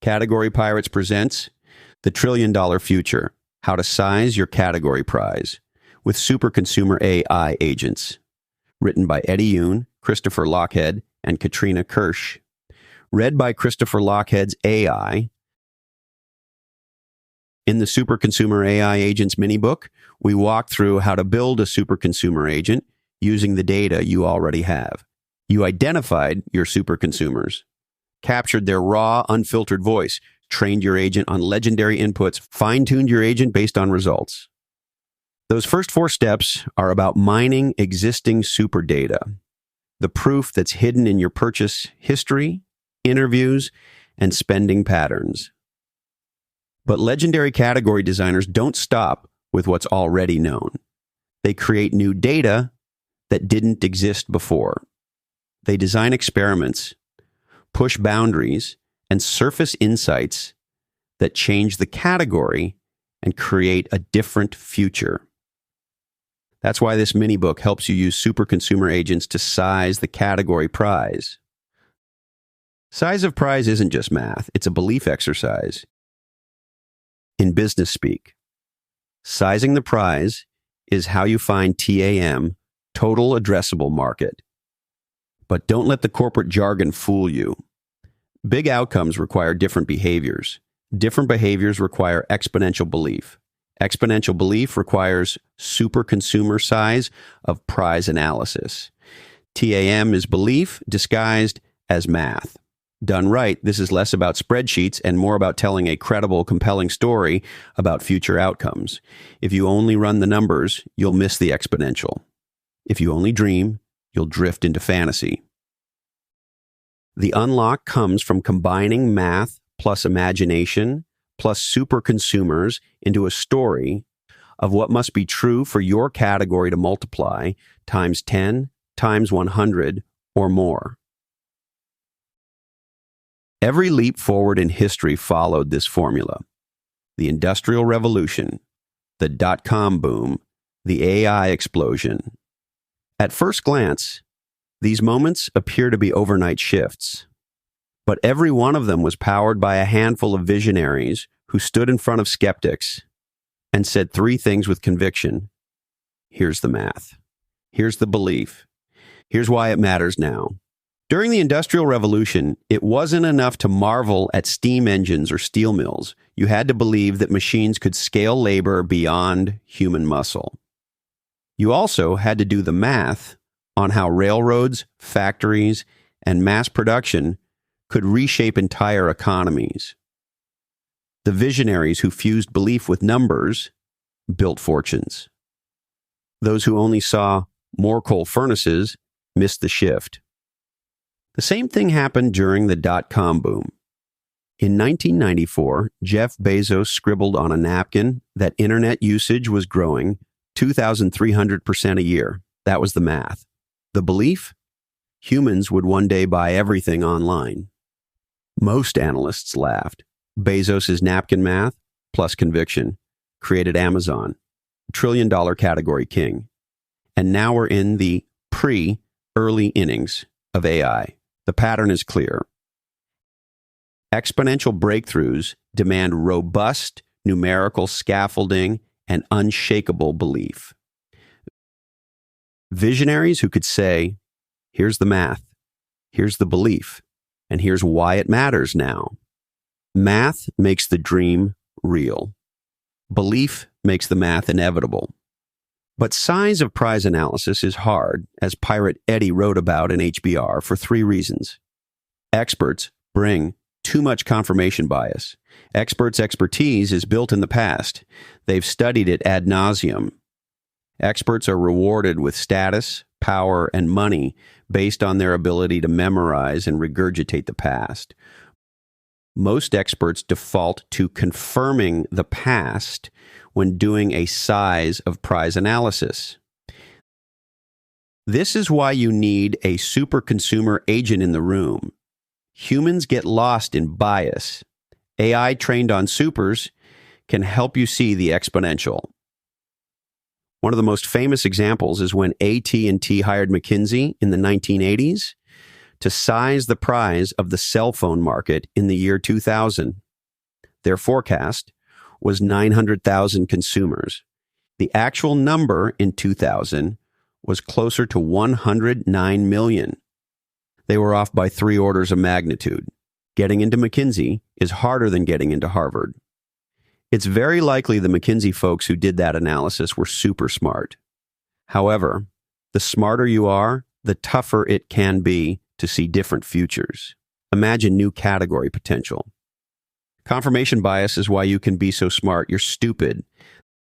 Category Pirates presents The $1 Trillion Future, How to Size Your Category Prize with Super Consumer AI Agents. Written by Eddie Yoon, Christopher Lochhead, and Katrina Kirsch. Read by Christopher Lochhead's AI. In the Super Consumer AI Agents mini-book, we walk through how to build a super consumer agent using the data you already have. You identified your super consumers, captured their raw, unfiltered voice, trained your agent on legendary inputs, fine-tuned your agent based on results. Those first 4 steps are about mining existing super data, the proof that's hidden in your purchase history, interviews, and spending patterns. But legendary category designers don't stop with what's already known. They create new data that didn't exist before. They design experiments, push boundaries, and surface insights that change the category and create a different future. That's why this mini-book helps you use super consumer agents to size the category prize. Size of prize isn't just math, it's a belief exercise. In business speak, sizing the prize is how you find TAM, total addressable market. But don't let the corporate jargon fool you. Big outcomes require different behaviors. Different behaviors require exponential belief. Exponential belief requires super consumer size of prize analysis. TAM is belief disguised as math. Done right, this is less about spreadsheets and more about telling a credible, compelling story about future outcomes. If you only run the numbers, you'll miss the exponential. If you only dream, you'll drift into fantasy. The unlock comes from combining math plus imagination plus super consumers into a story of what must be true for your category to multiply times 10, times 100, or more. Every leap forward in history followed this formula. The Industrial Revolution, the dot-com boom, the AI explosion. At first glance, these moments appear to be overnight shifts. But every one of them was powered by a handful of visionaries who stood in front of skeptics and said 3 things with conviction. Here's the math. Here's the belief. Here's why it matters now. During the Industrial Revolution, it wasn't enough to marvel at steam engines or steel mills. You had to believe that machines could scale labor beyond human muscle. You also had to do the math on how railroads, factories, and mass production could reshape entire economies. The visionaries who fused belief with numbers built fortunes. Those who only saw more coal furnaces missed the shift. The same thing happened during the dot-com boom. In 1994, Jeff Bezos scribbled on a napkin that internet usage was growing 2,300% a year. That was the math. The belief? Humans would one day buy everything online. Most analysts laughed. Bezos' napkin math, plus conviction, created Amazon, $1 trillion category king. And now we're in the early innings of AI. The pattern is clear. Exponential breakthroughs demand robust numerical scaffolding and unshakable belief. Visionaries who could say, here's the math, here's the belief, and here's why it matters now. Math makes the dream real. Belief makes the math inevitable. But size of prize analysis is hard, as Pirate Eddie wrote about in HBR, for 3 reasons. Experts bring too much confirmation bias. Experts' expertise is built in the past. They've studied it ad nauseum. Experts are rewarded with status, power, and money based on their ability to memorize and regurgitate the past. Most experts default to confirming the past when doing a size of prize analysis. This is why you need a super consumer agent in the room. Humans get lost in bias. AI trained on supers can help you see the exponential. One of the most famous examples is when AT&T hired McKinsey in the 1980s to size the prize of the cell phone market in the year 2000. Their forecast was 900,000 consumers. The actual number in 2000 was closer to 109 million. They were off by 3 orders of magnitude. Getting into McKinsey is harder than getting into Harvard. It's very likely the McKinsey folks who did that analysis were super smart. However, the smarter you are, the tougher it can be to see different futures. Imagine new category potential. Confirmation bias is why you can be so smart. You're stupid.